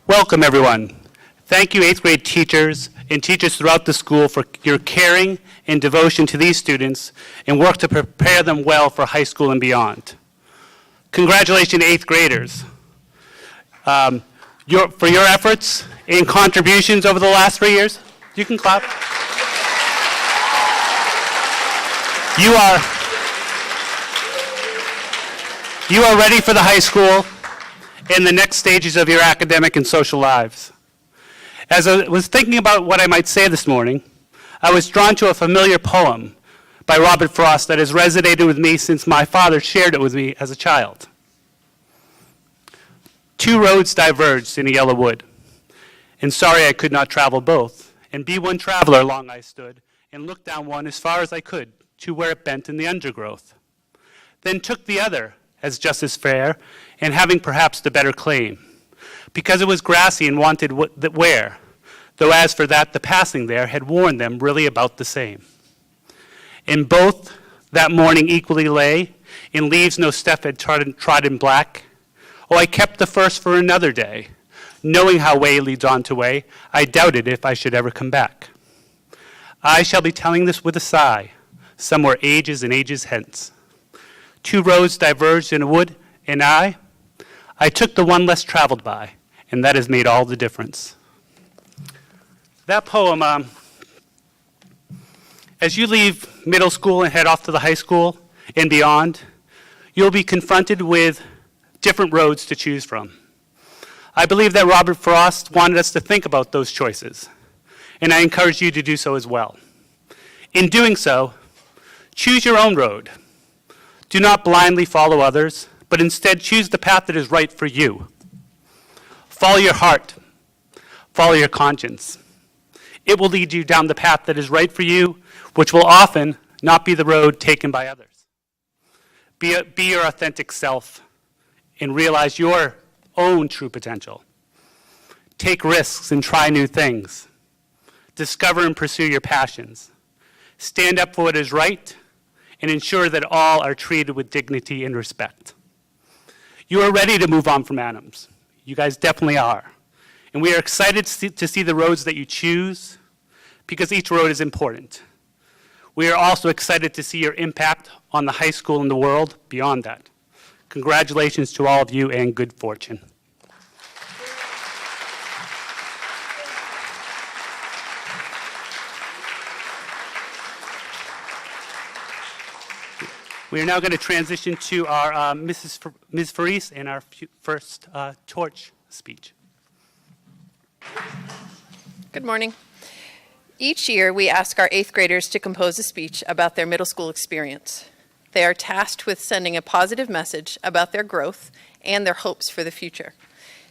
Welcome, everyone. Thank you, 8th grade teachers and teachers throughout the school for your caring and devotion to these students and work to prepare them well for high school and beyond. Congratulations, 8th graders. For your efforts and contributions over the last 3 years. You can clap. You are ready for the high school and the next stages of your academic and social lives. As I was thinking about what I might say this morning, I was drawn to a familiar poem by Robert Frost that has resonated with me since my father shared it with me as a child. Two roads diverged in a yellow wood, and sorry I could not travel both, and be one traveler long I stood, and looked down one as far as I could, to where it bent in the undergrowth. Then took the other, as just as fair, and having perhaps the better claim, because it was grassy and wanted wear, though as for that the passing there had warned them really about the same. In both that morning equally lay, in leaves no step had trodden black. Oh, I kept the first for another day, knowing how way leads on to way, I doubted if I should ever come back. I shall be telling this with a sigh, somewhere ages and ages hence. Two roads diverged in a wood, and I took the one less traveled by, and that has made all the difference. That poem, as you leave middle school and head off to the high school and beyond, you'll be confronted with different roads to choose from. I believe that Robert Frost wanted us to think about those choices, and I encourage you to do so as well. In doing so, choose your own road. Do not blindly follow others, but instead choose the path that is right for you. Follow your heart. Follow your conscience. It will lead you down the path that is right for you, which will often not be the road taken by others. Be your authentic self and realize your own true potential. Take risks and try new things. Discover and pursue your passions. Stand up for what is right and ensure that all are treated with dignity and respect. You are ready to move on from Adams. You guys definitely are. And we are excited to see the roads that you choose because each road is important. We are also excited to see your impact on the high school and the world beyond that. Congratulations to all of you and good fortune. We are now going to transition to our Ms. Faris and our first torch speech. Good morning. Each year, we ask our 8th graders to compose a speech about their middle school experience. They are tasked with sending a positive message about their growth and their hopes for the future.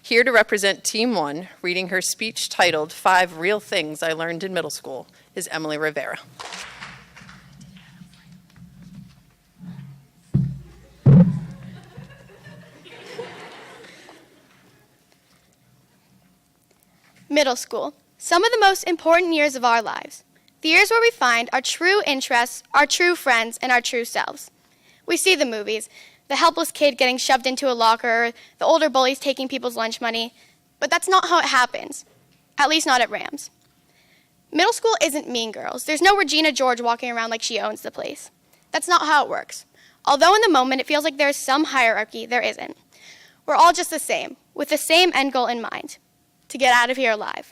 Here to represent Team 1, reading her speech titled 5 Real Things I Learned in Middle School, is Emily Rivera. Middle school, some of the most important years of our lives. The years where we find our true interests, our true friends, and our true selves. We see the movies, the helpless kid getting shoved into a locker, the older bullies taking people's lunch money, but that's not how it happens, at least not at Rams. Middle school isn't Mean Girls. There's no Regina George walking around like she owns the place. That's not how it works. Although in the moment it feels like there's some hierarchy, there isn't. We're all just the same, with the same end goal in mind, to get out of here alive.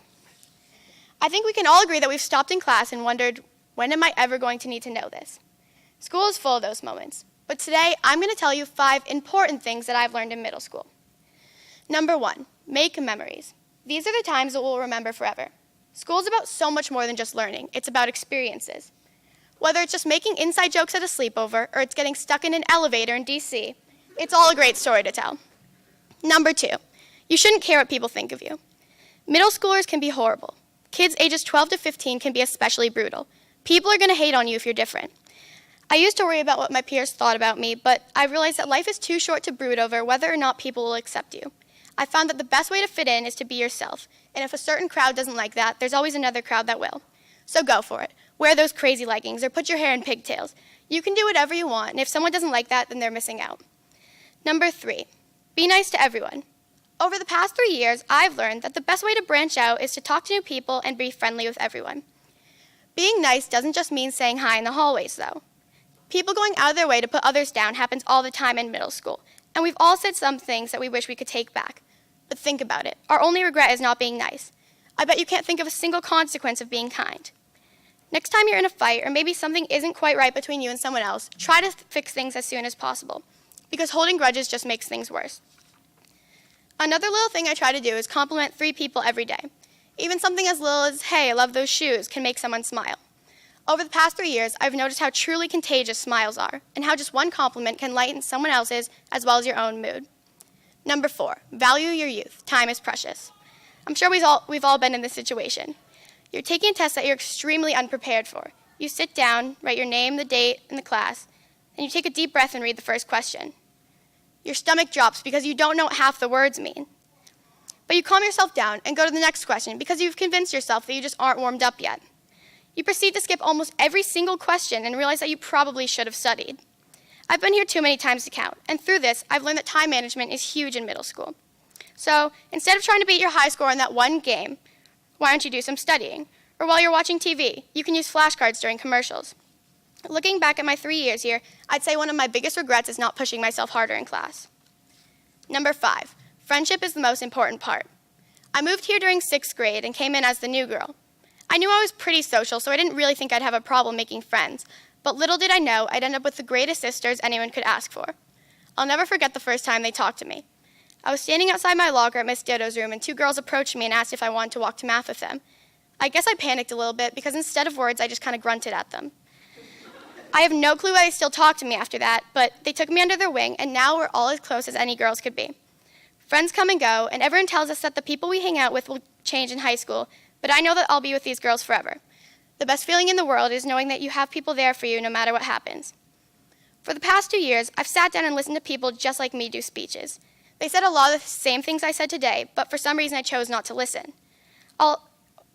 I think we can all agree that we've stopped in class and wondered, when am I ever going to need to know this? School is full of those moments, but today I'm going to tell you 5 important things that I've learned in middle school. Number 1, make memories. These are the times that we'll remember forever. School is about so much more than just learning. It's about experiences. Whether it's just making inside jokes at a sleepover or it's getting stuck in an elevator in DC, it's all a great story to tell. Number 2, you shouldn't care what people think of you. Middle schoolers can be horrible. Kids ages 12 to 15 can be especially brutal. People are going to hate on you if you're different. I used to worry about what my peers thought about me, but I realized that life is too short to brood over whether or not people will accept you. I found that the best way to fit in is to be yourself, and if a certain crowd doesn't like that, there's always another crowd that will. So go for it. Wear those crazy leggings or put your hair in pigtails. You can do whatever you want, and if someone doesn't like that, then they're missing out. Number 3, be nice to everyone. Over the past 3 years, I've learned that the best way to branch out is to talk to new people and be friendly with everyone. Being nice doesn't just mean saying hi in the hallways, though. People going out of their way to put others down happens all the time in middle school, and we've all said some things that we wish we could take back. But think about it. Our only regret is not being nice. I bet you can't think of a single consequence of being kind. Next time you're in a fight, or maybe something isn't quite right between you and someone else, try to fix things as soon as possible, because holding grudges just makes things worse. Another little thing I try to do is compliment 3 people every day. Even something as little as, "Hey, I love those shoes," can make someone smile. Over the past 3 years, I've noticed how truly contagious smiles are, and how just one compliment can lighten someone else's as well as your own mood. Number 4, value your youth. Time is precious. I'm sure we've all been in this situation. You're taking a test that you're extremely unprepared for. You sit down, write your name, the date, and the class, and you take a deep breath and read the first question. Your stomach drops because you don't know what half the words mean. But you calm yourself down and go to the next question because you've convinced yourself that you just aren't warmed up yet. You proceed to skip almost every single question and realize that you probably should have studied. I've been here too many times to count, and through this, I've learned that time management is huge in middle school. So instead of trying to beat your high score in that one game, why don't you do some studying? Or while you're watching TV, you can use flashcards during commercials. Looking back at my 3 years here, I'd say one of my biggest regrets is not pushing myself harder in class. Number 5, friendship is the most important part. I moved here during 6th grade and came in as the new girl. I knew I was pretty social, so I didn't really think I'd have a problem making friends, but little did I know I'd end up with the greatest sisters anyone could ask for. I'll never forget the first time they talked to me. I was standing outside my locker at Miss Ditto's room, and 2 girls approached me and asked if I wanted to walk to math with them. I guess I panicked a little bit because instead of words, I just kind of grunted at them. I have no clue why they still talk to me after that, but they took me under their wing, and now we're all as close as any girls could be. Friends come and go, and everyone tells us that the people we hang out with will change in high school, but I know that I'll be with these girls forever. The best feeling in the world is knowing that you have people there for you no matter what happens. For the past 2 years, I've sat down and listened to people just like me do speeches. They said a lot of the same things I said today, but for some reason I chose not to listen.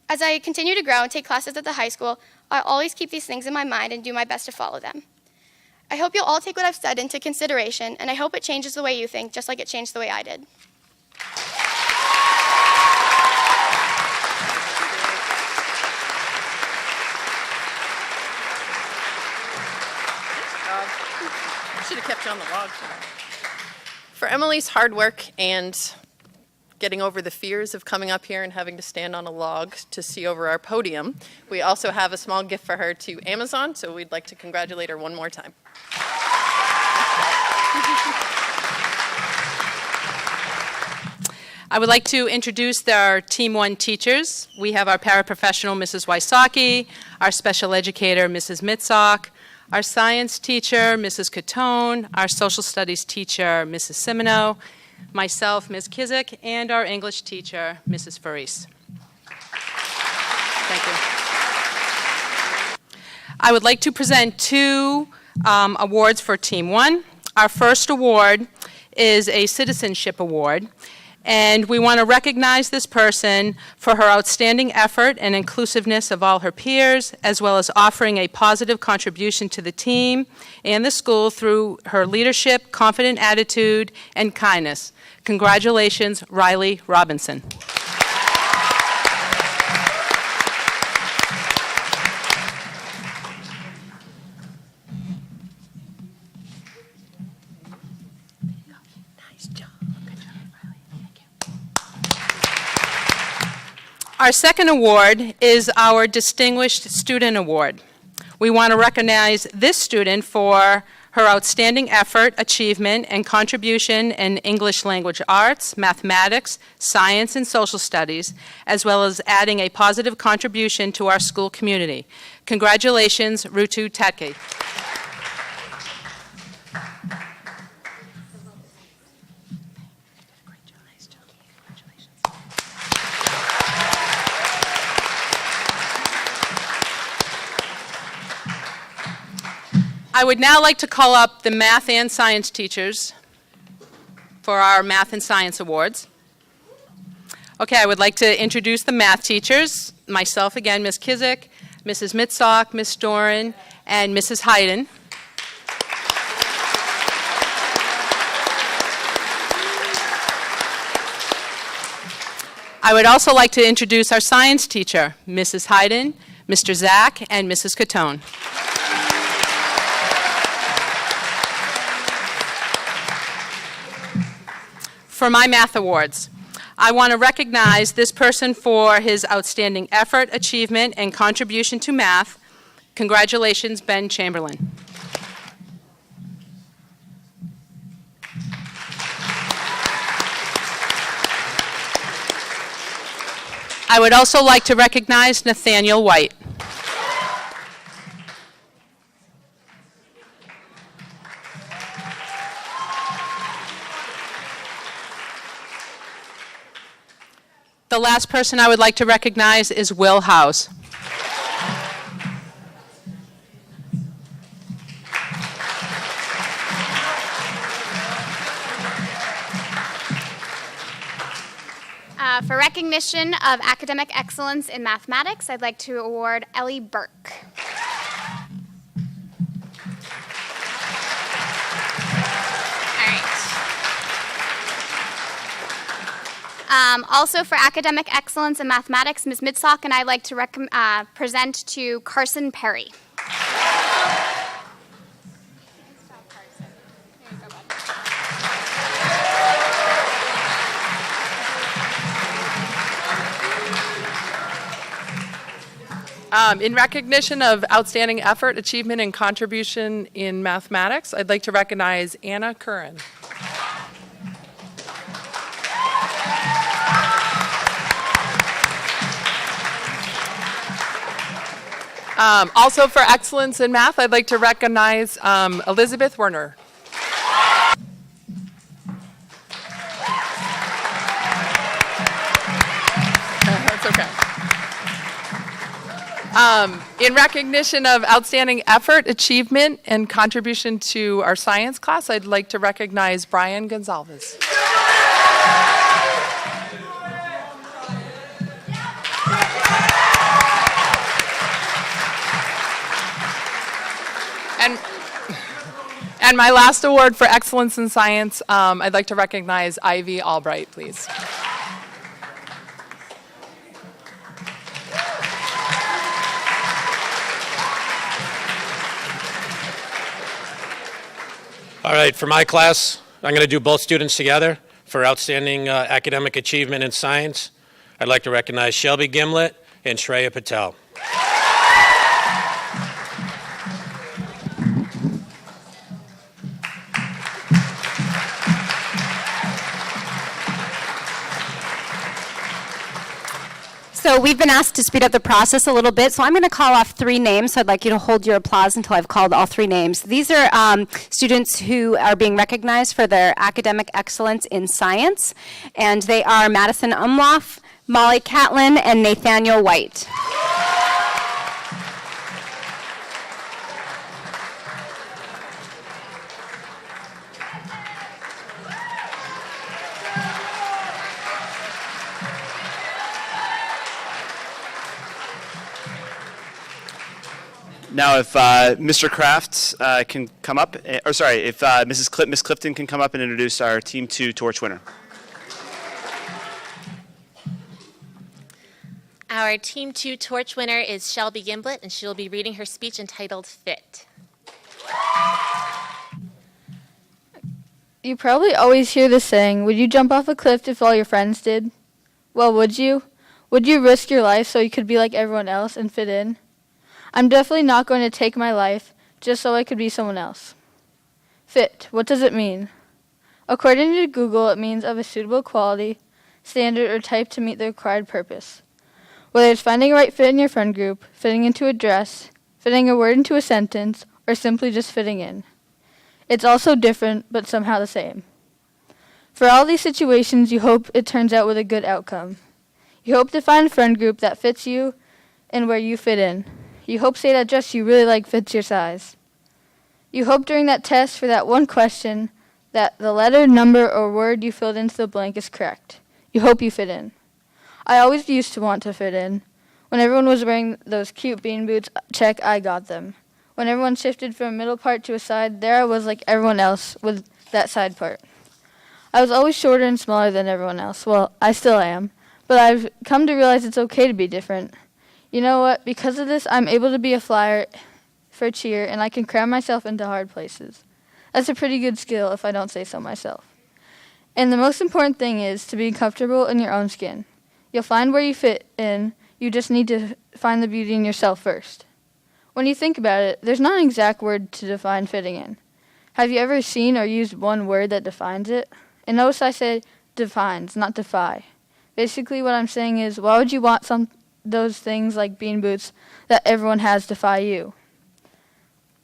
As I continue to grow and take classes at the high school, I'll always keep these things in my mind and do my best to follow them. I hope you'll all take what I've said into consideration, and I hope it changes the way you think, just like it changed the way I did. Should have kept you on the log. For Emily's hard work and getting over the fears of coming up here and having to stand on a log to see over our podium, we also have a small gift for her to Amazon, so we'd like to congratulate her one more time. I would like to introduce our Team 1 teachers. We have our paraprofessional, Mrs. Wysocki, our special educator, Mrs. Mitzok, our science teacher, Mrs. Catone, our social studies teacher, Mrs. Simino, myself, Ms. Kizik, and our English teacher, Mrs. Faris. Thank you. I would like to present 2 awards for Team 1. Our first award is a citizenship award, and we want to recognize this person for her outstanding effort and inclusiveness of all her peers, as well as offering a positive contribution to the team and the school through her leadership, confident attitude, and kindness. Congratulations, Riley Robinson. Our second award is our Distinguished Student Award. We want to recognize this student for her outstanding effort, achievement, and contribution in English language arts, mathematics, science, and social studies, as well as adding a positive contribution to our school community. Congratulations, Rutu Tetke. I would now like to call up the math and science teachers for our Math and Science Awards. Okay, I would like to introduce the math teachers, myself again, Ms. Kizik, Mrs. Mitzok, Ms. Doran, and Mrs. Hayden. I would also like to introduce our science teacher, Mrs. Hayden, Mr. Zach, and Mrs. Catone. For my math awards, I want to recognize this person for his outstanding effort, achievement, and contribution to math. Congratulations, Ben Chamberlain. I would also like to recognize Nathaniel White. The last person I would like to recognize is Will House. For recognition of academic excellence in mathematics, I'd like to award Ellie Burke. Also for academic excellence in mathematics, Ms. Midsock and I'd like to present to Carson Perry. In recognition of outstanding effort, achievement, and contribution in mathematics, I'd like to recognize Anna Curran. Also for excellence in math, I'd like to recognize Elizabeth Werner. That's okay. In recognition of outstanding effort, achievement, and contribution to our science class, I'd like to recognize Brian Gonzalez. And my last award for excellence in science, I'd like to recognize Ivy Albright, please. All right, for my class, I'm going to do both students together. For outstanding academic achievement in science, I'd like to recognize Shelby Gimlet and Shreya Patel. So we've been asked to speed up the process a little bit, so I'm going to call off 3 names, so I'd like you to hold your applause until I've called all 3 names. These are students who are being recognized for their academic excellence in science, and they are Madison Umloff, Molly Catlin, and Nathaniel White. Now, if Mr. Kraft can come up, if Miss Clifton can come up and introduce our Team 2 torch winner. Our Team 2 torch winner is Shelby Gimlet, and she will be reading her speech entitled Fit. You probably always hear the saying, would you jump off a cliff if all your friends did? Well, would you? Would you risk your life so you could be like everyone else and fit in? I'm definitely not going to take my life just so I could be someone else. Fit, what does it mean? According to Google, it means of a suitable quality, standard, or type to meet the required purpose. Whether it's finding a right fit in your friend group, fitting into a dress, fitting a word into a sentence, or simply just fitting in. It's also different, but somehow the same. For all these situations, you hope it turns out with a good outcome. You hope to find a friend group that fits you and where you fit in. You hope say that dress you really like fits your size. You hope during that test for that one question that the letter, number, or word you filled into the blank is correct. You hope you fit in. I always used to want to fit in. When everyone was wearing those cute bean boots, check, I got them. When everyone shifted from a middle part to a side, there I was like everyone else with that side part. I was always shorter and smaller than everyone else. Well, I still am, but I've come to realize it's okay to be different. You know what? Because of this, I'm able to be a flyer for cheer, and I can cram myself into hard places. That's a pretty good skill if I don't say so myself. And the most important thing is to be comfortable in your own skin. You'll find where you fit in. You just need to find the beauty in yourself first. When you think about it, there's not an exact word to define fitting in. Have you ever seen or used one word that defines it? And notice I said defines, not defy. Basically what I'm saying is, why would you want those things like bean boots that everyone has defy you?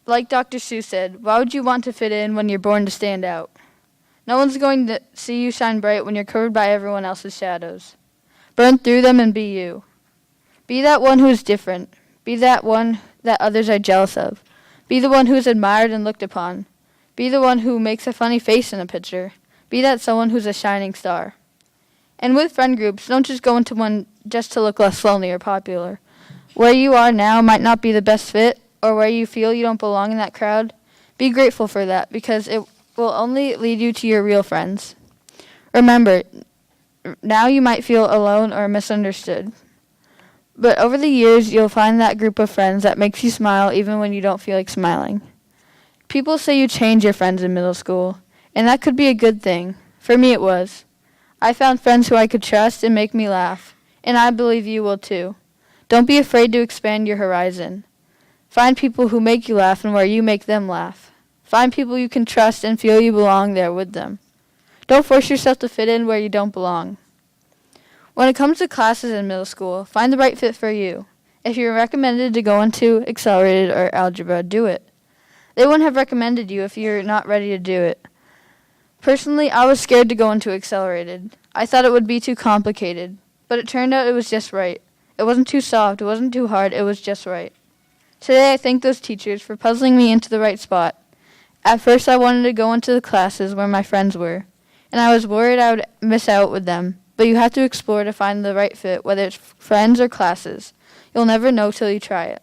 Like Dr. Seuss said, why would you want to fit in when you're born to stand out? No one's going to see you shine bright when you're covered by everyone else's shadows. Burn through them and be you. Be that one who is different. Be that one that others are jealous of. Be the one who is admired and looked upon. Be the one who makes a funny face in a picture. Be that someone who's a shining star. And with friend groups, don't just go into one just to look less lonely or popular. Where you are now might not be the best fit, or where you feel you don't belong in that crowd. Be grateful for that, because it will only lead you to your real friends. Remember, now you might feel alone or misunderstood. But over the years, you'll find that group of friends that makes you smile even when you don't feel like smiling. People say you change your friends in middle school, and that could be a good thing. For me, it was. I found friends who I could trust and make me laugh, and I believe you will too. Don't be afraid to expand your horizon. Find people who make you laugh and where you make them laugh. Find people you can trust and feel you belong there with them. Don't force yourself to fit in where you don't belong. When it comes to classes in middle school, find the right fit for you. If you're recommended to go into accelerated or algebra, do it. They wouldn't have recommended you if you're not ready to do it. Personally, I was scared to go into accelerated. I thought it would be too complicated, but it turned out it was just right. It wasn't too soft, it wasn't too hard, it was just right. Today I thank those teachers for puzzling me into the right spot. At first I wanted to go into the classes where my friends were, and I was worried I would miss out with them, but you have to explore to find the right fit, whether it's friends or classes. You'll never know till you try it.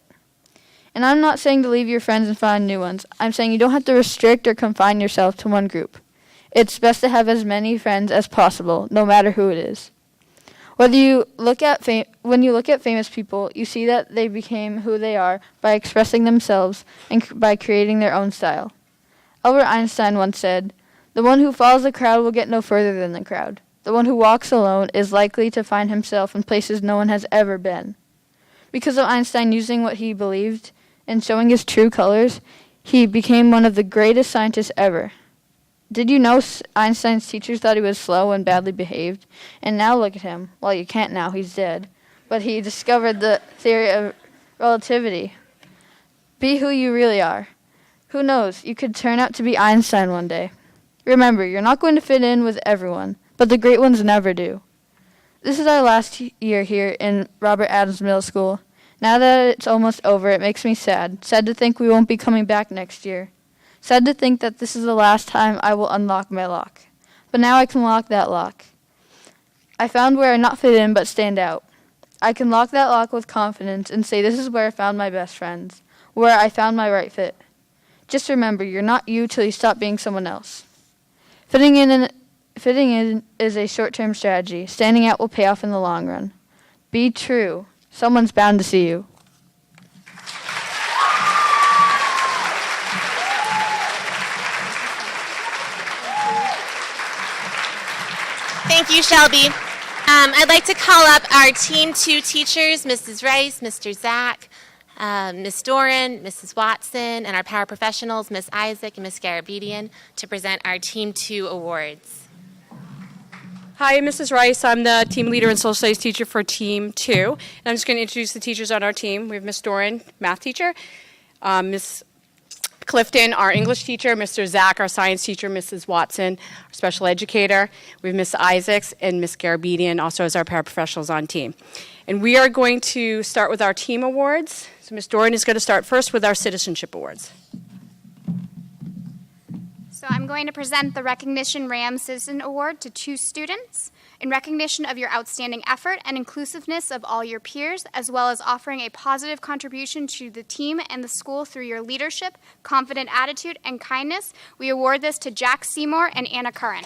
And I'm not saying to leave your friends and find new ones. I'm saying you don't have to restrict or confine yourself to one group. It's best to have as many friends as possible, no matter who it is. When you look at famous people, you see that they became who they are by expressing themselves and by creating their own style. Albert Einstein once said, "The one who follows the crowd will get no further than the crowd. The one who walks alone is likely to find himself in places no one has ever been." Because of Einstein using what he believed and showing his true colors, he became one of the greatest scientists ever. Did you know Einstein's teachers thought he was slow and badly behaved? And now look at him. Well, you can't now, he's dead. But he discovered the theory of relativity. Be who you really are. Who knows, you could turn out to be Einstein one day. Remember, you're not going to fit in with everyone, but the great ones never do. This is our last year here in Robert Adams Middle School. Now that it's almost over, it makes me sad. Sad to think we won't be coming back next year. Sad to think that this is the last time I will unlock my lock. But now I can lock that lock. I found where I not fit in but stand out. I can lock that lock with confidence and say this is where I found my best friends, where I found my right fit. Just remember, you're not you till you stop being someone else. Fitting in is a short-term strategy. Standing out will pay off in the long run. Be true. Someone's bound to see you. Thank you, Shelby. I'd like to call up our Team 2 teachers, Mrs. Rice, Mr. Zach, Ms. Doran, Mrs. Watson, and our paraprofessionals, Ms. Isaac and Ms. Garabedian, to present our Team 2 awards. Hi, Mrs. Rice. I'm the team leader and social studies teacher for Team 2. And I'm just going to introduce the teachers on our team. We have Ms. Doran, math teacher, Ms. Clifton, our English teacher, Mr. Zach, our science teacher, Mrs. Watson, our special educator. We have Ms. Isaacs and Ms. Garabedian also as our paraprofessionals on team. And we are going to start with our team awards. So Ms. Doran is going to start first with our citizenship awards. So I'm going to present the Recognition RAM Citizen Award to 2 students in recognition of your outstanding effort and inclusiveness of all your peers, as well as offering a positive contribution to the team and the school through your leadership, confident attitude, and kindness. We award this to Jack Seymour and Anna Curran.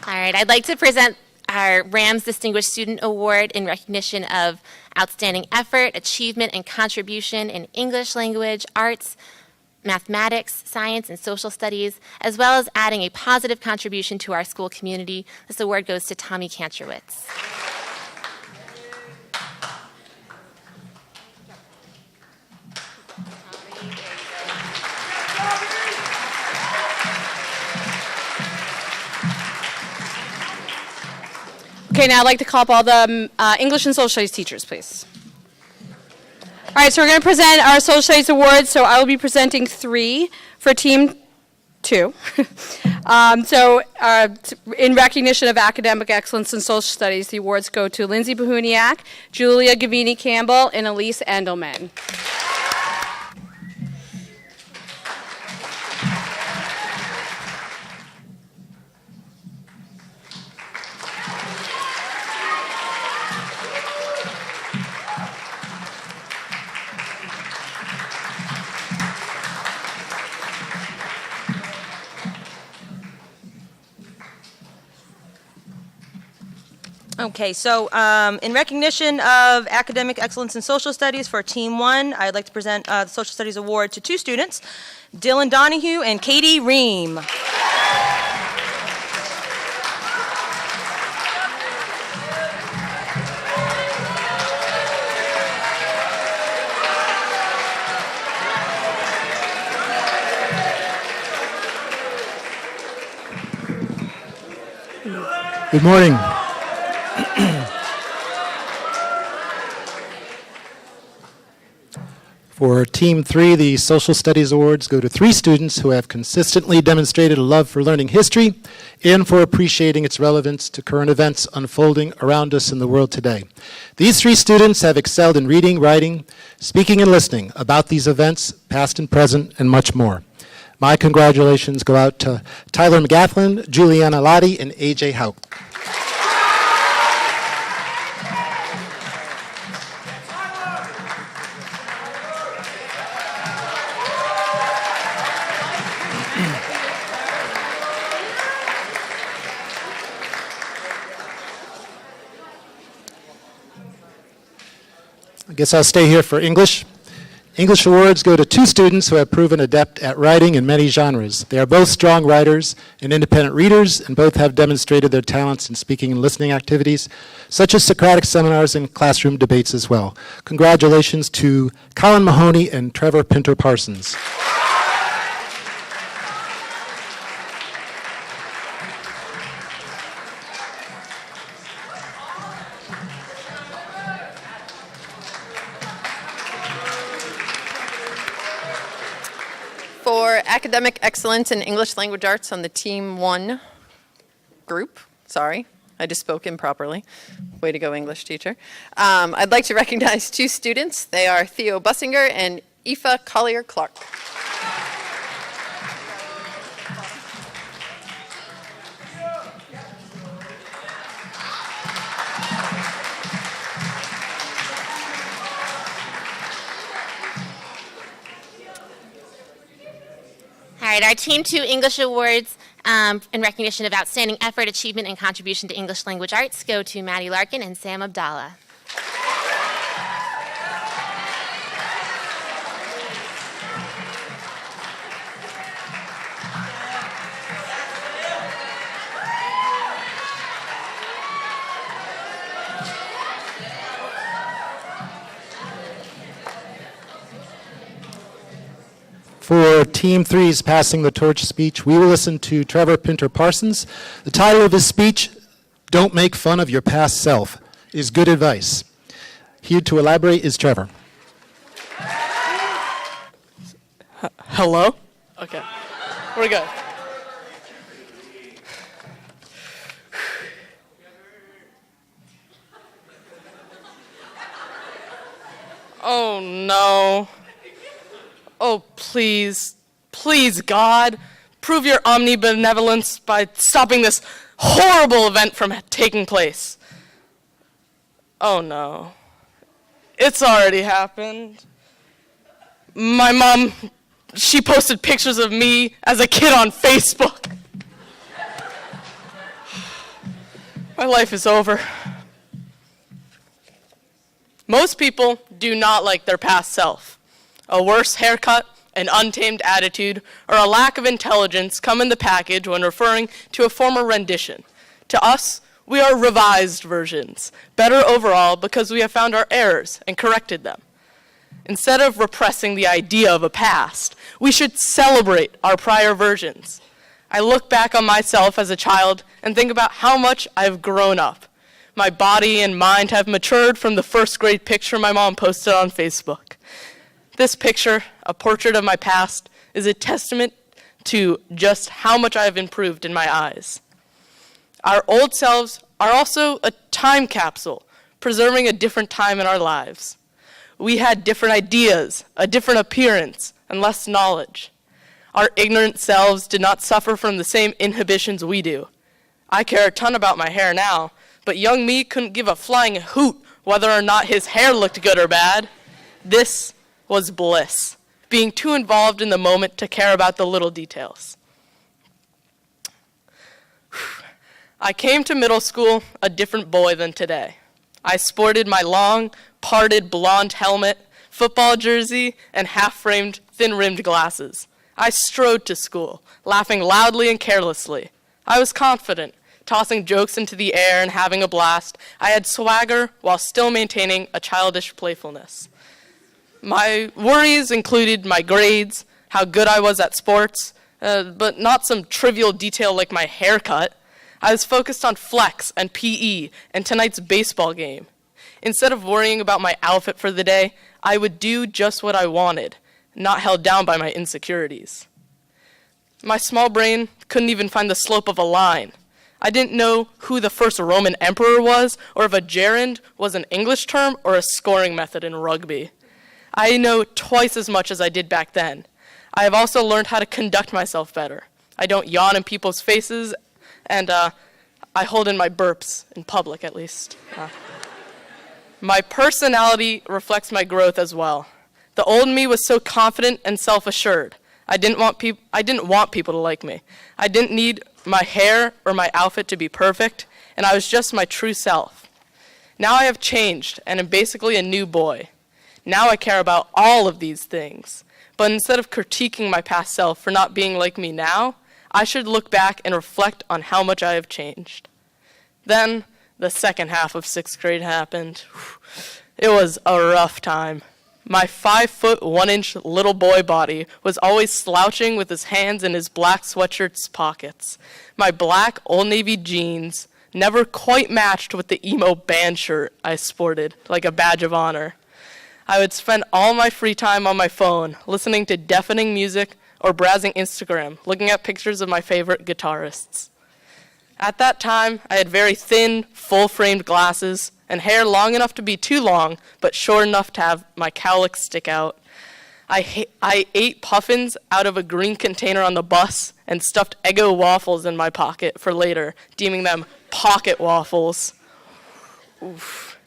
All right, I'd like to present our Rams Distinguished Student Award in recognition of outstanding effort, achievement, and contribution in English language, arts, mathematics, science, and social studies, as well as adding a positive contribution to our school community. This award goes to Tommy Kantrowitz. Okay, now I'd like to call up all the English and social studies teachers, please. All right, so we're going to present our social studies awards. So I will be presenting 3 for team 2. In recognition of academic excellence in social studies, the awards go to Lindsay Bahuniak, Julia Gavini Campbell, and Elise Endelman. Okay, so in recognition of academic excellence in social studies for Team 1, I'd like to present the Social Studies Award to 2 students, Dylan Donahue and Katie Ream. Good morning. For Team 3, the Social Studies Awards go to 3 students who have consistently demonstrated a love for learning history and for appreciating its relevance to current events unfolding around us in the world today. These 3 students have excelled in reading, writing, speaking, and listening about these events, past and present, and much more. My congratulations go out to Tyler McGathlin, Juliana Lottie, and AJ Hauk. I guess I'll stay here for English. English awards go to 2 students who have proven adept at writing in many genres. They are both strong writers and independent readers, and both have demonstrated their talents in speaking and listening activities, such as Socratic seminars and classroom debates as well. Congratulations to Colin Mahoney and Trevor Pinter Parsons. For academic excellence in English language arts on the Team 1 group, sorry, I just spoke improperly. Way to go, English teacher. I'd like to recognize 2 students. They are Theo Bussinger and Aoife Collier-Clark. All right, our Team 2 English Awards in recognition of outstanding effort, achievement, and contribution to English language arts go to Maddie Larkin and Sam Abdallah. For Team 3's Passing the Torch speech, we will listen to Trevor Pinter Parsons. The title of his speech, Don't Make Fun of Your Past Self, is good advice. Here to elaborate is Trevor. Hello? Okay, we're good. Oh no. Oh, please, please, God, prove your omnibenevolence by stopping this horrible event from taking place. Oh, no. It's already happened. My mom, she posted pictures of me as a kid on Facebook. My life is over. Most people do not like their past self. A worse haircut, an untamed attitude, or a lack of intelligence come in the package when referring to a former rendition. To us, we are revised versions, better overall because we have found our errors and corrected them. Instead of repressing the idea of a past, we should celebrate our prior versions. I look back on myself as a child and think about how much I've grown up. My body and mind have matured from the first grade picture my mom posted on Facebook. This picture, a portrait of my past, is a testament to just how much I have improved in my eyes. Our old selves are also a time capsule, preserving a different time in our lives. We had different ideas, a different appearance, and less knowledge. Our ignorant selves did not suffer from the same inhibitions we do. I care a ton about my hair now, but young me couldn't give a flying hoot whether or not his hair looked good or bad. This was bliss, being too involved in the moment to care about the little details. I came to middle school a different boy than today. I sported my long, parted blonde helmet, football jersey, and half-framed, thin-rimmed glasses. I strode to school, laughing loudly and carelessly. I was confident, tossing jokes into the air and having a blast. I had swagger while still maintaining a childish playfulness. My worries included my grades, how good I was at sports, but not some trivial detail like my haircut. I was focused on flex and PE and tonight's baseball game. Instead of worrying about my outfit for the day, I would do just what I wanted, not held down by my insecurities. My small brain couldn't even find the slope of a line. I didn't know who the first Roman emperor was, or if a gerund was an English term or a scoring method in rugby. I know twice as much as I did back then. I have also learned how to conduct myself better. I don't yawn in people's faces, and I hold in my burps, in public at least. My personality reflects my growth as well. The old me was so confident and self-assured. I didn't want people to like me. I didn't need my hair or my outfit to be perfect, and I was just my true self. Now I have changed and am basically a new boy. Now I care about all of these things. But instead of critiquing my past self for not being like me now, I should look back and reflect on how much I have changed. Then, the second half of 6th grade happened. It was a rough time. My 5'1" little boy body was always slouching with his hands in his black sweatshirt's pockets. My black Old Navy jeans never quite matched with the emo band shirt I sported, like a badge of honor. I would spend all my free time on my phone, listening to deafening music or browsing Instagram, looking at pictures of my favorite guitarists. At that time, I had very thin, full-framed glasses and hair long enough to be too long, but short enough to have my cowlicks stick out. I ate puffins out of a green container on the bus and stuffed Eggo waffles in my pocket for later, deeming them pocket waffles. Oof.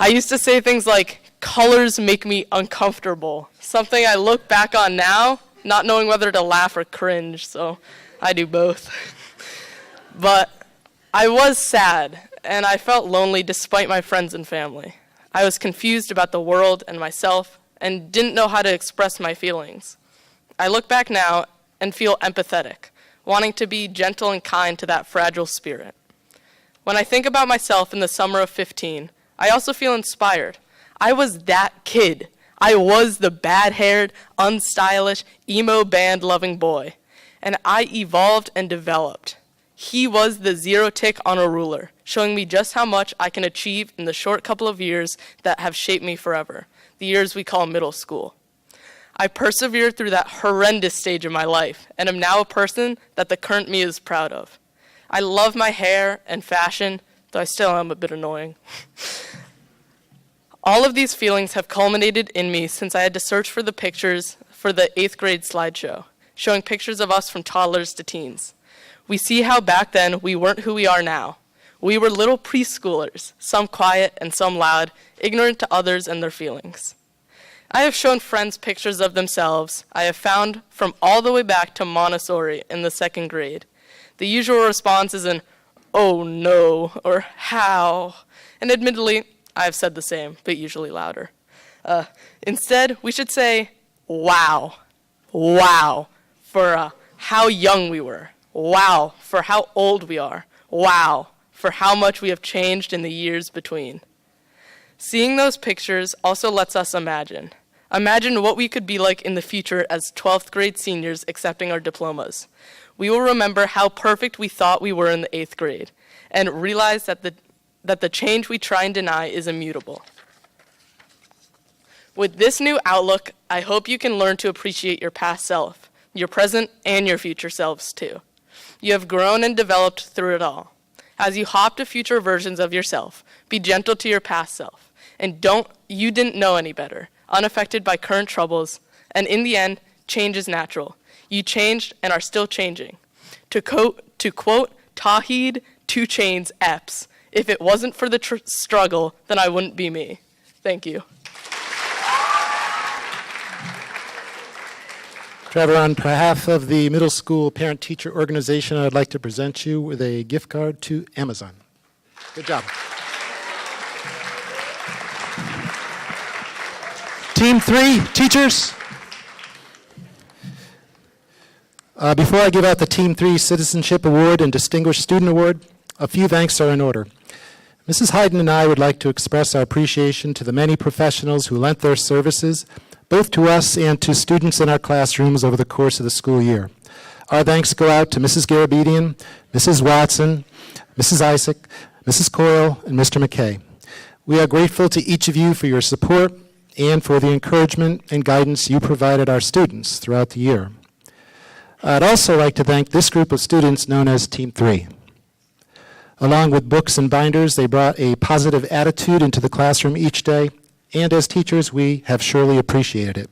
I used to say things like, "Colors make me uncomfortable," something I look back on now, not knowing whether to laugh or cringe, so I do both. But I was sad, and I felt lonely despite my friends and family. I was confused about the world and myself, and didn't know how to express my feelings. I look back now and feel empathetic, wanting to be gentle and kind to that fragile spirit. When I think about myself in the summer of 15, I also feel inspired. I was that kid. I was the bad-haired, unstylish, emo band-loving boy. And I evolved and developed. He was the zero tick on a ruler, showing me just how much I can achieve in the short couple of years that have shaped me forever, the years we call middle school. I persevered through that horrendous stage of my life, and am now a person that the current me is proud of. I love my hair and fashion, though I still am a bit annoying. All of these feelings have culminated in me since I had to search for the pictures for the 8th grade slideshow, showing pictures of us from toddlers to teens. We see how back then we weren't who we are now. We were little preschoolers, some quiet and some loud, ignorant to others and their feelings. I have shown friends pictures of themselves I have found from all the way back to Montessori in the 2nd grade. The usual response is an "Oh no," or "how." And admittedly, I've said the same, but usually louder. Instead, we should say, "Wow." Wow for how young we were. Wow for how old we are. Wow for how much we have changed in the years between. Seeing those pictures also lets us imagine. Imagine what we could be like in the future as 12th grade seniors accepting our diplomas. We will remember how perfect we thought we were in the 8th grade and realize that the change we try and deny is immutable. With this new outlook, I hope you can learn to appreciate your past self, your present and your future selves too. You have grown and developed through it all. As you hop to future versions of yourself, be gentle to your past self. And you didn't know any better, unaffected by current troubles, and in the end, change is natural. You changed and are still changing. To quote Tawheed 2 Chainz Epps, "If it wasn't for the struggle, then I wouldn't be me." Thank you. Trevor, on behalf of the middle school parent-teacher organization, I'd like to present you with a gift card to Amazon. Good job. Team 3, teachers. Before I give out the Team 3 Citizenship Award and Distinguished Student Award, a few thanks are in order. Mrs. Hayden and I would like to express our appreciation to the many professionals who lent their services both to us and to students in our classrooms over the course of the school year. Our thanks go out to Mrs. Garabedian, Mrs. Watson, Mrs. Isaac, Mrs. Coyle, and Mr. McKay. We are grateful to each of you for your support and for the encouragement and guidance you provided our students throughout the year. I'd also like to thank this group of students known as Team 3. Along with books and binders, they brought a positive attitude into the classroom each day, and as teachers, we have surely appreciated it.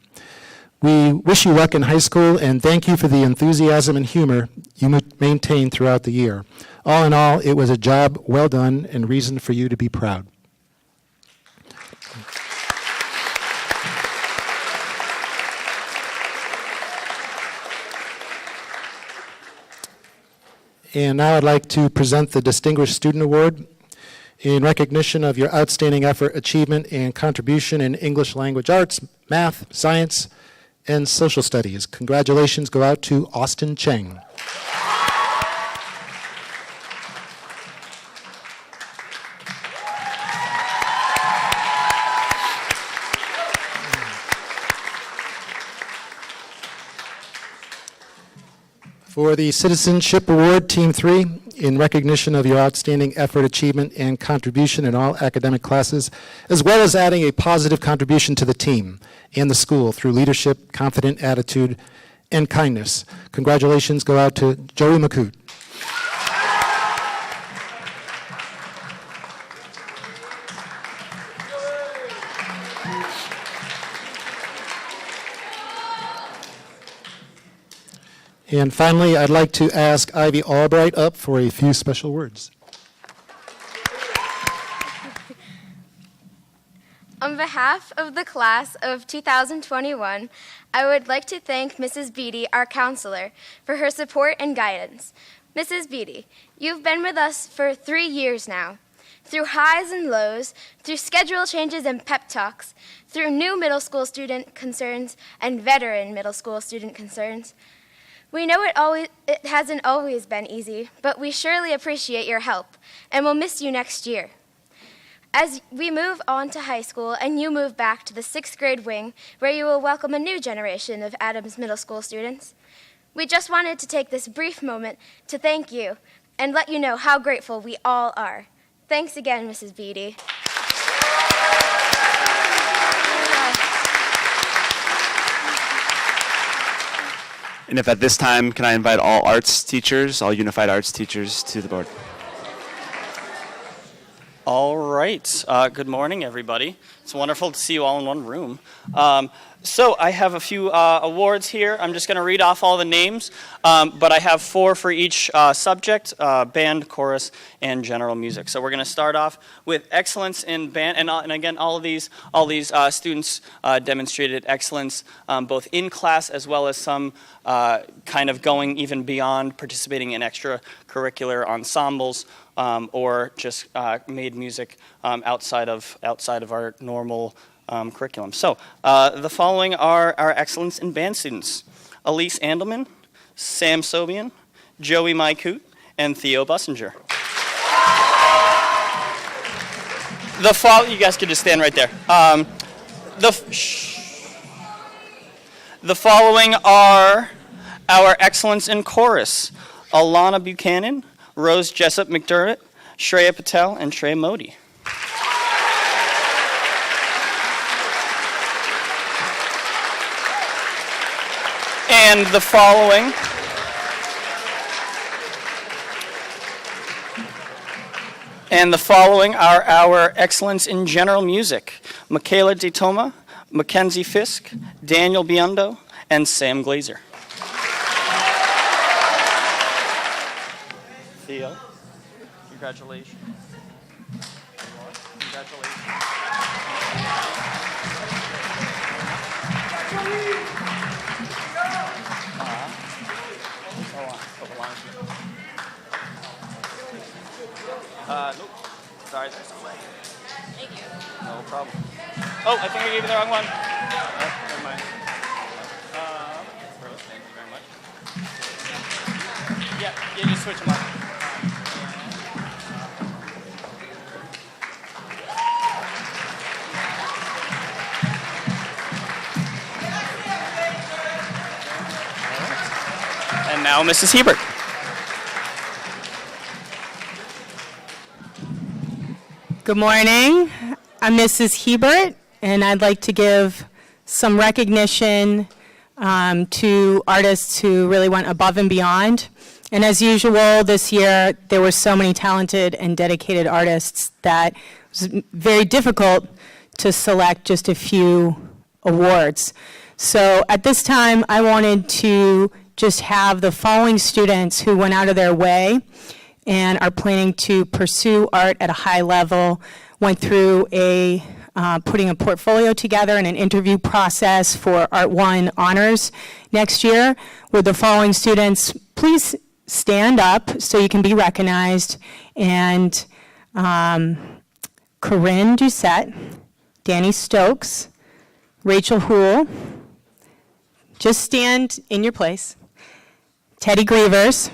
We wish you luck in high school, and thank you for the enthusiasm and humor you maintained throughout the year. All in all, it was a job well done and reason for you to be proud. And now I'd like to present the Distinguished Student Award in recognition of your outstanding effort, achievement, and contribution in English language arts, math, science, and social studies. Congratulations go out to Austin Cheng. For the Citizenship Award, Team 3, in recognition of your outstanding effort, achievement, and contribution in all academic classes, as well as adding a positive contribution to the team and the school through leadership, confident attitude, and kindness. Congratulations go out to Joey McCoot. And finally, I'd like to ask Ivy Albright up for a few special words. On behalf of the class of 2021, I would like to thank Mrs. Beatty, our counselor, for her support and guidance. Mrs. Beatty, you've been with us for 3 years now. Through highs and lows, through schedule changes and pep talks, through new middle school student concerns and veteran middle school student concerns, we know it hasn't always been easy, but we surely appreciate your help, and we'll miss you next year. As we move on to high school and you move back to the 6th grade wing, where you will welcome a new generation of Adams Middle School students, we just wanted to take this brief moment to thank you and let you know how grateful we all are. Thanks again, Mrs. Beatty. And if at this time, can I invite all arts teachers, all unified arts teachers to the board? All right. Good morning, everybody. It's wonderful to see you all in one room. So I have a few awards here. I'm just going to read off all the names, but I have 4 for each subject, band, chorus, and general music. So we're going to start off with excellence in band, and again, all these students demonstrated excellence both in class as well as some kind of going even beyond participating in extracurricular ensembles or just made music outside of our normal curriculum. So the following are our excellence in band students: Elise Andelman, Sam Sobian, Joey Maikut, and Theo Bussinger. You guys can just stand right there. The following are our excellence in chorus: Alana Buchanan, Rose Jessup McDermott, Shreya Patel, and Trey Modi. And the following are our excellence in general music: Michaela DeToma, Mackenzie Fisk, Daniel Biondo, and Sam Glazer. Theo, congratulations. Nope. Sorry, there's a way. Thank you. No problem. Oh, I think I gave you the wrong one. Oh, never mind. Rose, thank you very much. Yeah, just switch them up. And now Mrs. Hebert. Good morning. I'm Mrs. Hebert, and I'd like to give some recognition to artists who really went above and beyond. And as usual, this year, there were so many talented and dedicated artists that it was very difficult to select just a few awards. So at this time, I wanted to just have the following students who went out of their way and are planning to pursue art at a high level, went through putting a portfolio together and an interview process for Art 1 honors next year. With the following students, please stand up so you can be recognized. And Corinne Doucette, Danny Stokes, Rachel Houle, just stand in your place. Teddy Grievers,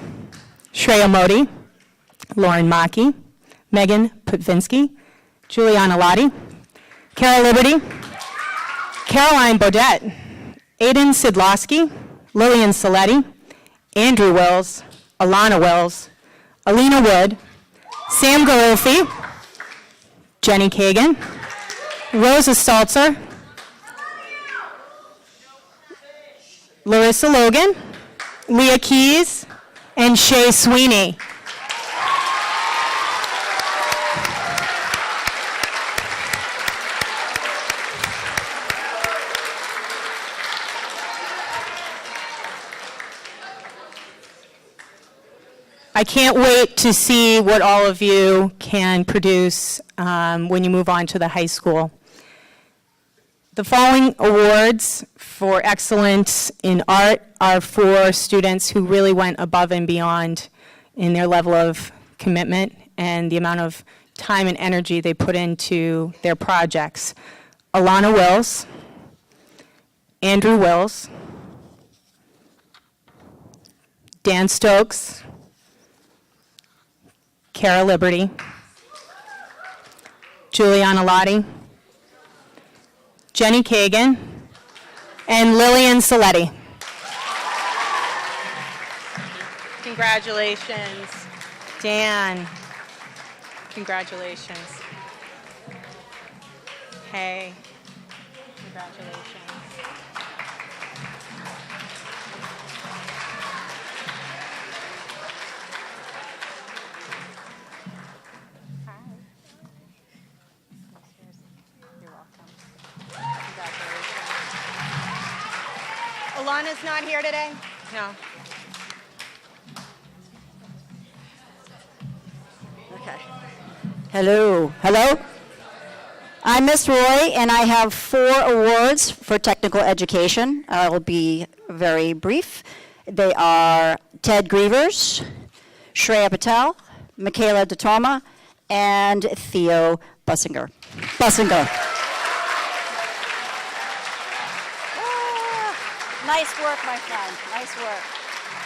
Shreya Modi, Lauren Maki, Megan Putvinsky, Juliana Lottie, Cara Liberty, Caroline Bodette, Aiden Sidlowski, Lillian Saletti, Andrew Wills, Alana Wills, Alina Wood, Sam Garoffi, Jenny Kagan, Rosa Staltzer, Larissa Logan, Leah Keys, and Shay Sweeney. I can't wait to see what all of you can produce when you move on to the high school. The following awards for excellence in art are for students who really went above and beyond in their level of commitment and the amount of time and energy they put into their projects. Alana Wills, Andrew Wills, Dan Stokes, Cara Liberty, Juliana Lottie, Jenny Kagan, and Lillian Saletti. Congratulations. Dan, congratulations. Hey, congratulations. You're welcome. Congratulations. Donna's not here today? No. Okay. Hello. Hello? I'm Miss Roy, and I have 4 awards for technical education. I will be very brief. They are Ted Grievers, Shreya Patel, Michaela DeToma, and Theo Bussinger. Nice work, my friend. Nice work.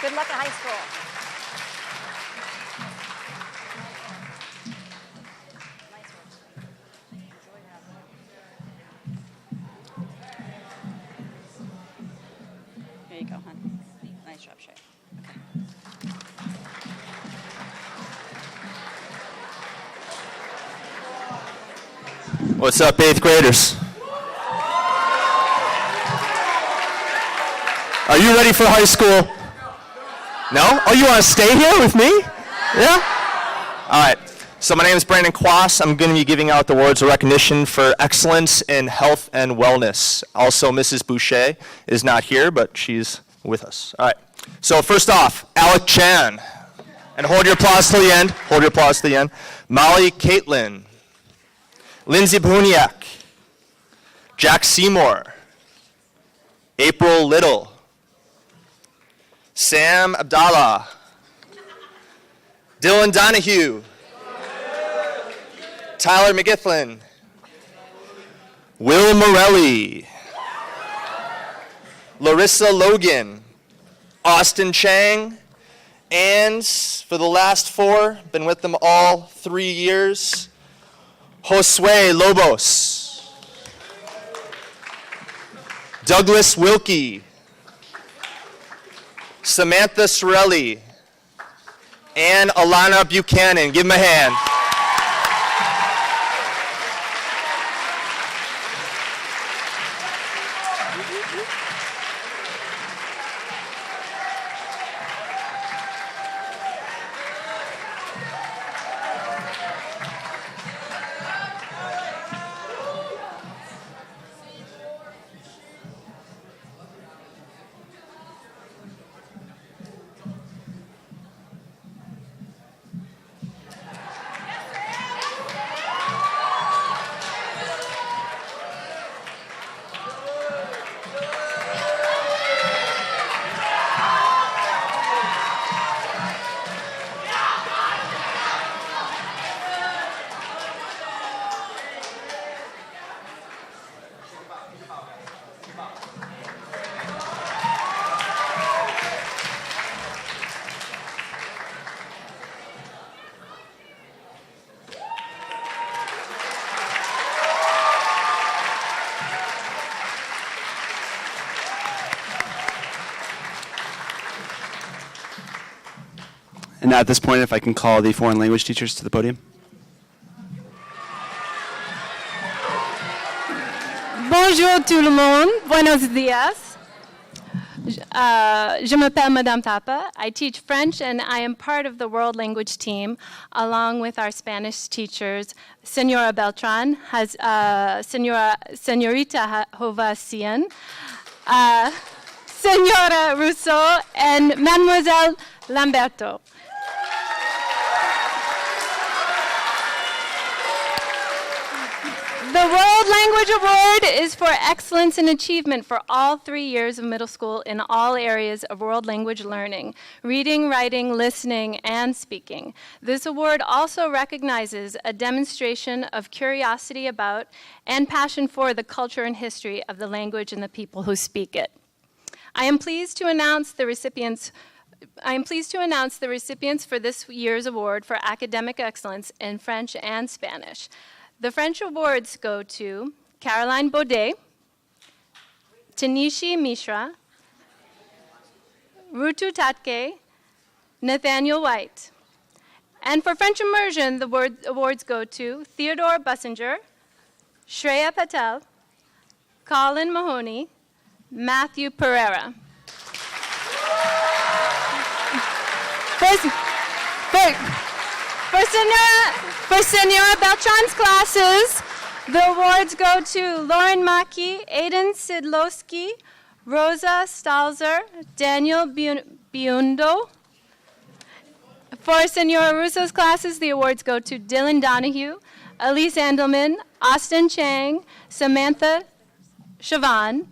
Good luck at high school. Here you go, hon. Nice job, Shay. What's up, 8th graders? Are you ready for high school? No? Oh, you want to stay here with me? Yeah? All right. So my name is Brandon Quass. I'm going to be giving out the awards of recognition for excellence in health and wellness. Also, Mrs. Boucher is not here, but she's with us. All right. So first off, Alec Chan. And hold your applause till the end. Hold your applause till the end. Molly Caitlin. Lindsay Bohuniak. Jack Seymour. April Little. Sam Abdallah. Dylan Donahue. Tyler McGifflin. Will Morelli. Larissa Logan. Austin Chang. And for the last 4, been with them all 3 years, Josue Lobos. Douglas Wilkie. Samantha Sorelli, and Alana Buchanan. Give them a hand. And now at this point, if I can call the foreign language teachers to the podium. Bonjour tout le monde. Buenos dias. Je m'appelle Madame Tapa. I teach French, and I am part of the World Language team, along with our Spanish teachers, Senora Beltran, Senorita Hovasian, Senora Rousseau, and Mademoiselle Lamberto. The World Language Award is for excellence in achievement for all 3 years of middle school in all areas of world language learning: reading, writing, listening, and speaking. This award also recognizes a demonstration of curiosity about and passion for the culture and history of the language and the people who speak it. I am pleased to announce the recipients for this year's award for academic excellence in French and Spanish. The French awards go to Caroline Baudet, Tanishi Mishra, Rutu Tatke, Nathaniel White. And for French immersion, the awards go to Theodore Bussinger, Shreya Patel, Colin Mahoney, Matthew Pereira. For Senora Beltran's classes, the awards go to Lauren Mackey, Aiden Sidlowski, Rosa Stalzer, Daniel Biundo. For Senora Russo's classes, the awards go to Dylan Donahue, Elise Andelman, Austin Chang, Samantha Chavan.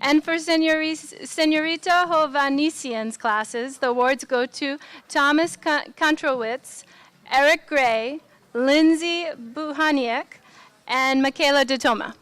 And for Senorita Hovanesian's classes, the awards go to Thomas Kontrowitz, Eric Gray, Lindsay Buhaniak, and Michaela DeToma.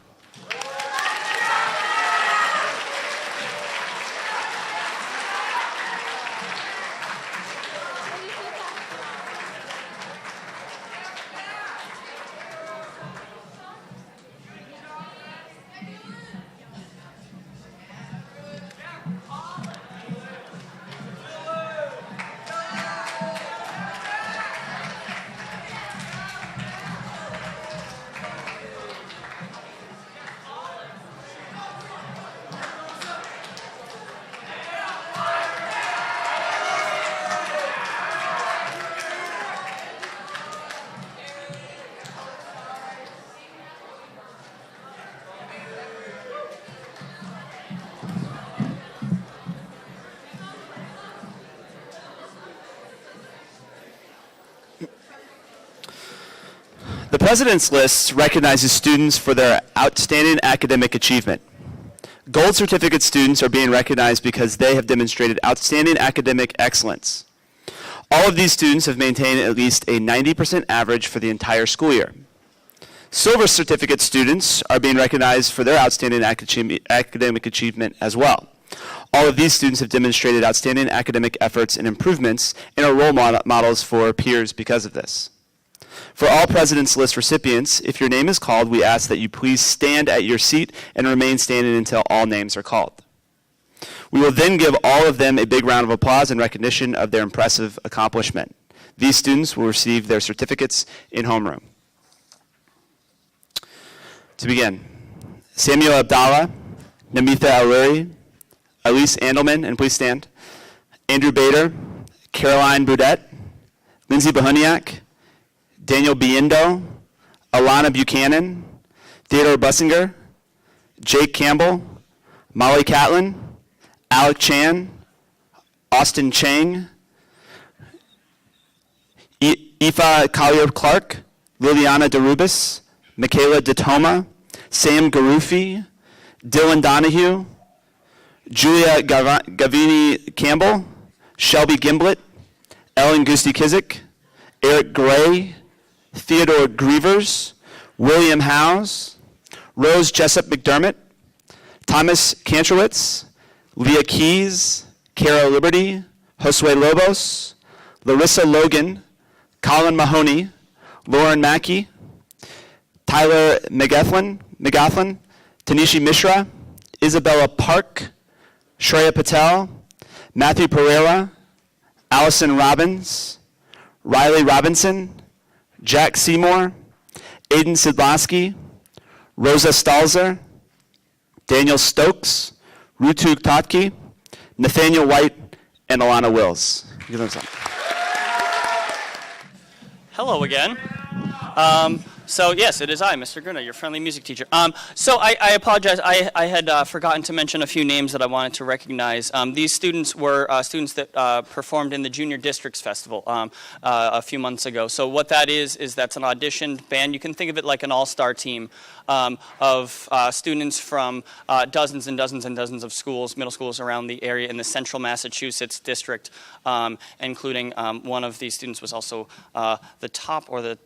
The President's List recognizes students for their outstanding academic achievement. Gold certificate students are being recognized because they have demonstrated outstanding academic excellence. All of these students have maintained at least a 90% average for the entire school year. Silver certificate students are being recognized for their outstanding academic achievement as well. All of these students have demonstrated outstanding academic efforts and improvements and are role models for peers because of this. For all President's List recipients, if your name is called, we ask that you please stand at your seat and remain standing until all names are called. We will then give all of them a big round of applause in recognition of their impressive accomplishment. These students will receive their certificates in homeroom. To begin, Samuel Abdallah, Namitha Aluri, Elise Andelman, and please stand, Andrew Bader, Caroline Boudet, Lindsay Bahuniak, Daniel Biendo, Alana Buchanan, Theodore Bussinger, Jake Campbell, Molly Catlin, Alec Chan, Austin Chang, Aoife Collier-Clark, Liliana DeRubis, Michaela DeToma, Sam Garufi, Dylan Donahue, Julia Gavini Campbell, Shelby Gimblett, Ellen Gusti-Kizik, Eric Gray, Theodore Grievers, William Howes, Rose Jessup McDermott, Thomas Kantrowitz, Leah Keys, Cara Liberty, Josue Lobos, Larissa Logan, Colin Mahoney, Lauren Mackey, Tyler McGathlin, Tanishi Mishra, Isabella Park, Shreya Patel, Matthew Pereira, Allison Robbins, Riley Robinson, Jack Seymour, Aiden Sidlowski, Rosa Stalzer, Daniel Stokes, Rutu Totke, Nathaniel White, and Alana Wills. Give them some. Hello again. So yes, it is I, Mr. Gruna, your friendly music teacher. So I apologize. I had forgotten to mention a few names that I wanted to recognize. These students were students that performed in the Junior Districts Festival a few months ago. So what that is that's an auditioned band. You can think of it like an all-star team of students from dozens and dozens and dozens of schools, middle schools around the area in the Central Massachusetts district, including one of these students was also the top or the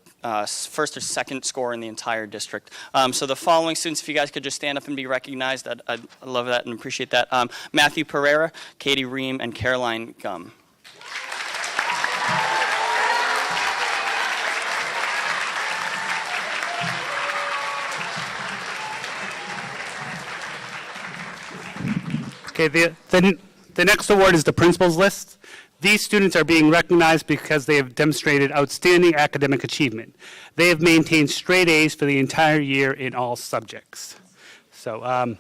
first or second score in the entire district. So the following students, if you guys could just stand up and be recognized, I'd love that and appreciate that. Matthew Pereira, Katie Ream, and Caroline Gum. Okay, the next award is the Principal's List. These students are being recognized because they have demonstrated outstanding academic achievement. They have maintained straight A's for the entire year in all subjects. So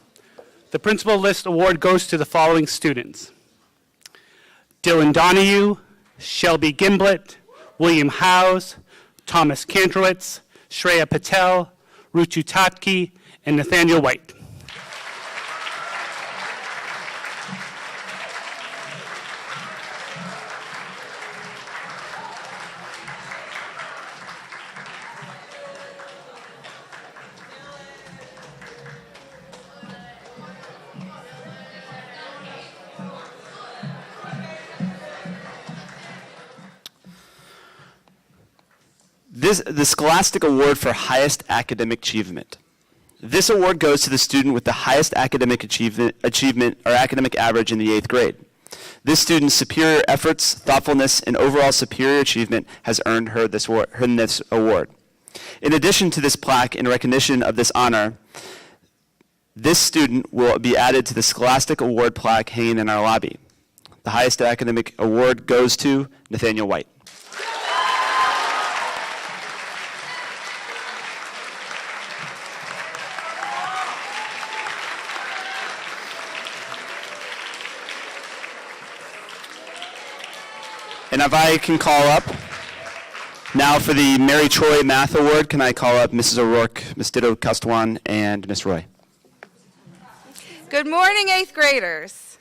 the Principal List award goes to the following students: Dylan Donahue, Shelby Gimblett, William Howes, Thomas Kantrowitz, Shreya Patel, Rutu Totke, and Nathaniel White. The Scholastic Award for Highest Academic Achievement. This award goes to the student with the highest academic achievement or academic average in the 8th grade. This student's superior efforts, thoughtfulness, and overall superior achievement has earned her this award. In addition to this plaque in recognition of this honor, this student will be added to the Scholastic Award plaque hanging in our lobby. The highest academic award goes to Nathaniel White. And if I can call up, now for the Mary Troy Math Award, can I call up Mrs. O'Rourke, Ms. Ditto Castwan, and Ms. Roy? Good morning, 8th graders.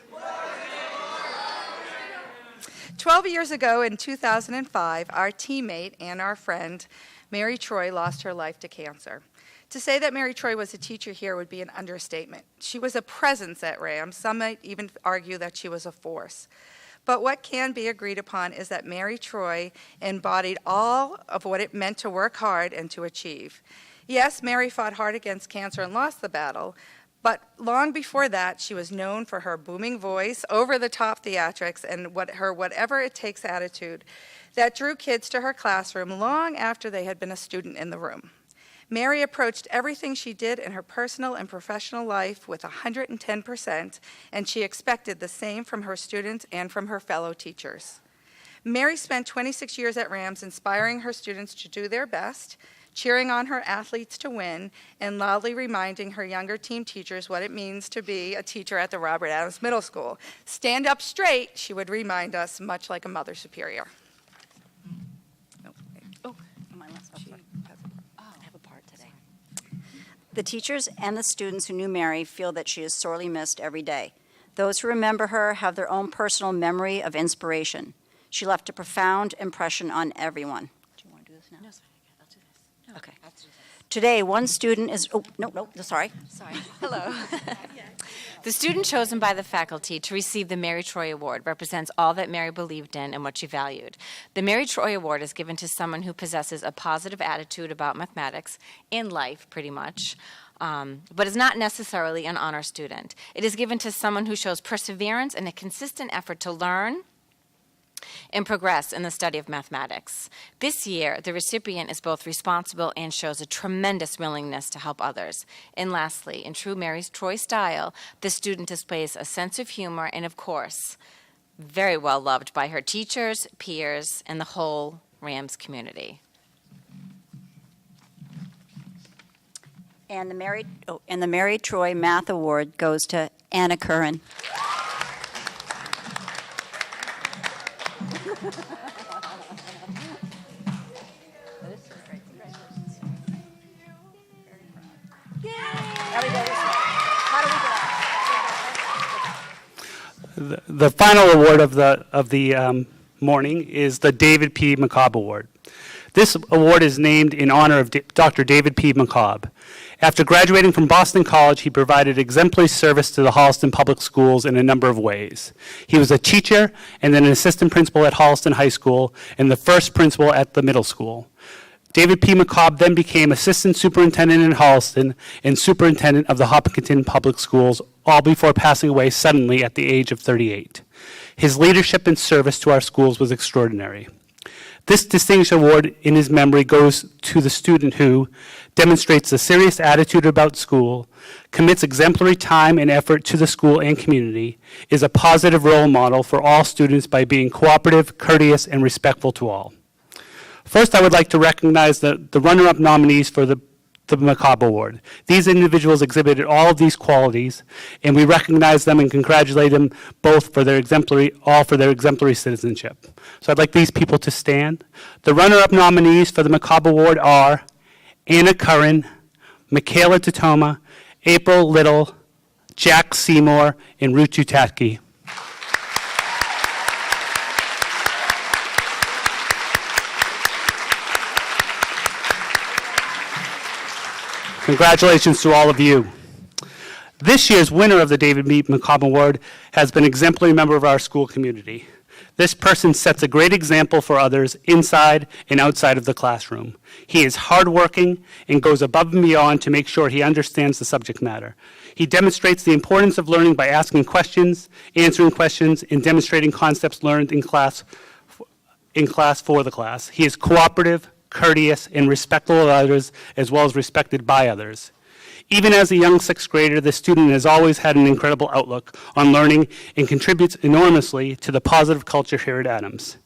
12 years ago in 2005, our teammate and our friend, Mary Troy, lost her life to cancer. To say that Mary Troy was a teacher here would be an understatement. She was a presence at Rams. Some might even argue that she was a force. But what can be agreed upon is that Mary Troy embodied all of what it meant to work hard and to achieve. Yes, Mary fought hard against cancer and lost the battle, but long before that, she was known for her booming voice, over-the-top theatrics, and her whatever-it-takes attitude that drew kids to her classroom long after they had been a student in the room. Mary approached everything she did in her personal and professional life with 110%, and she expected the same from her students and from her fellow teachers. Mary spent 26 years at Rams inspiring her students to do their best, cheering on her athletes to win, and loudly reminding her younger team teachers what it means to be a teacher at the Robert Adams Middle School. Stand up straight, she would remind us, much like a mother superior. The teachers and the students who knew Mary feel that she is sorely missed every day. Those who remember her have their own personal memory of inspiration. She left a profound impression on everyone. Do you want to do this now? No, it's fine. I'll do this. No, okay. Today, one student is, sorry. Hello. The student chosen by the faculty to receive the Mary Troy Award represents all that Mary believed in and what she valued. The Mary Troy Award is given to someone who possesses a positive attitude about mathematics, in life pretty much, but is not necessarily an honor student. It is given to someone who shows perseverance and a consistent effort to learn and progress in the study of mathematics. This year, the recipient is both responsible and shows a tremendous willingness to help others. And lastly, in true Mary Troy style, the student displays a sense of humor and, of course, very well loved by her teachers, peers, and the whole Rams community. And the Mary Troy Math Award goes to Anna Curran. The final award of the morning is the David P. McCobb Award. This award is named in honor of Dr. David P. McCobb. After graduating from Boston College, he provided exemplary service to the Holliston Public Schools in a number of ways. He was a teacher and then an assistant principal at Holliston High School and the first principal at the middle school. David P. McCobb then became assistant superintendent in Holliston and superintendent of the Hopkinton Public Schools, all before passing away suddenly at the age of 38. His leadership and service to our schools was extraordinary. This distinguished award in his memory goes to the student who demonstrates a serious attitude about school, commits exemplary time and effort to the school and community, is a positive role model for all students by being cooperative, courteous, and respectful to all. First, I would like to recognize the runner-up nominees for the McCobb Award. These individuals exhibited all of these qualities, and we recognize them and congratulate them both for their exemplary citizenship. So I'd like these people to stand. The runner-up nominees for the McCobb Award are Anna Curran, Michaela Totoma, April Little, Jack Seymour, and Ruth Jutatke. Congratulations to all of you. This year's winner of the David B. McCobb Award has been an exemplary member of our school community. This person sets a great example for others inside and outside of the classroom. He is hardworking and goes above and beyond to make sure he understands the subject matter. He demonstrates the importance of learning by asking questions, answering questions, and demonstrating concepts learned in class for the class. He is cooperative, courteous, and respectful of others, as well as respected by others. Even as a young sixth grader, the student has always had an incredible outlook on learning and contributes enormously to the positive culture here at Adams.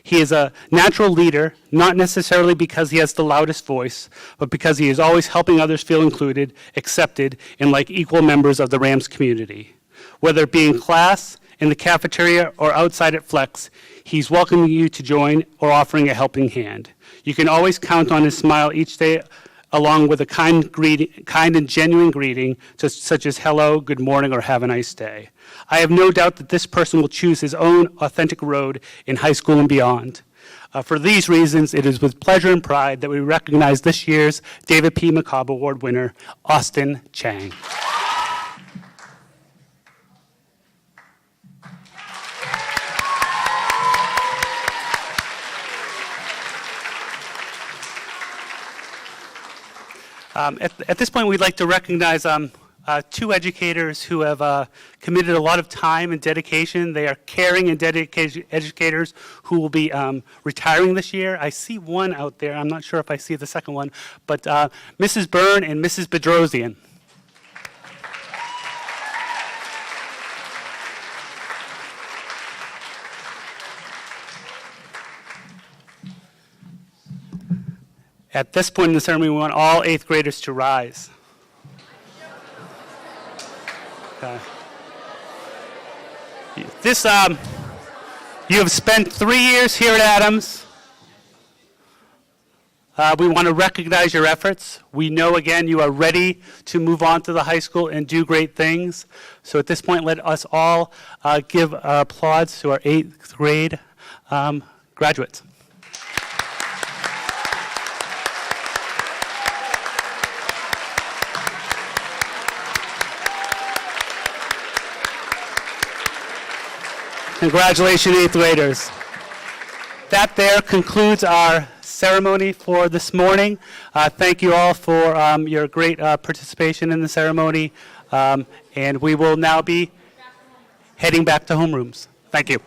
He is a natural leader, not necessarily because he has the loudest voice, but because he is always helping others feel included, accepted, and like equal members of the Rams community. Whether it be in class, in the cafeteria, or outside at Flex, he's welcoming you to join or offering a helping hand. You can always count on his smile each day, along with a kind and genuine greeting, such as hello, good morning, or have a nice day. I have no doubt that this person will choose his own authentic road in high school and beyond. For these reasons, it is with pleasure and pride that we recognize this year's David P. McCobb Award winner, Austin Chang. At this point, we'd like to recognize two educators who have committed a lot of time and dedication. They are caring and dedicated educators who will be retiring this year. I see one out there. I'm not sure if I see the second one, but Mrs. Byrne and Mrs. Bedrosian. At this point in the ceremony, we want all eighth graders to rise. Okay. You have spent 3 years here at Adams. We want to recognize your efforts. We know, again, you are ready to move on to the high school and do great things. So at this point, let us all give applause to our eighth grade graduates. Congratulations, eighth graders. That there concludes our ceremony for this morning. Thank you all for your great participation in the ceremony. And we will now be heading back to homerooms. Thank you.